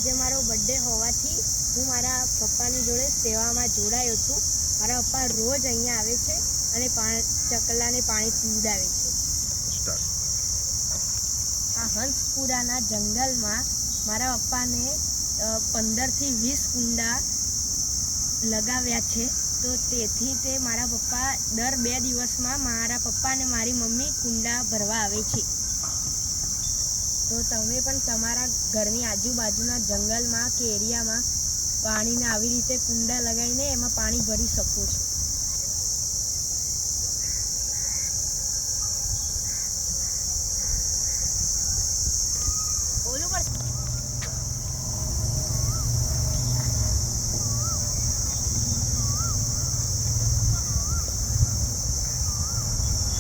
આજે મારો બર્થડે હોવાથી હું મારા પપ્પાની જોડે સેવામાં જોડાયો છું. મારા પપ્પા રોજ અહીંયા આવે છે અને ચકલાને પાણી પીવડાવે છે. આ હંસપુરાના જંગલમાં મારા પપ્પાને 15થી 20 કુંડા લગાવ્યા છે. તો તેથી તે મારા પપ્પા દર 2 દિવસમાં મારા પપ્પા અને મારી મમ્મી કુંડા ભરવા આવે છે. તો તમે પણ તમારા ઘરની આજુબાજુના જંગલમાં કે એરિયામાં પાણીને આવી રીતે કુંડા લગાવીને એમાં પાણી ભરી શકો છો.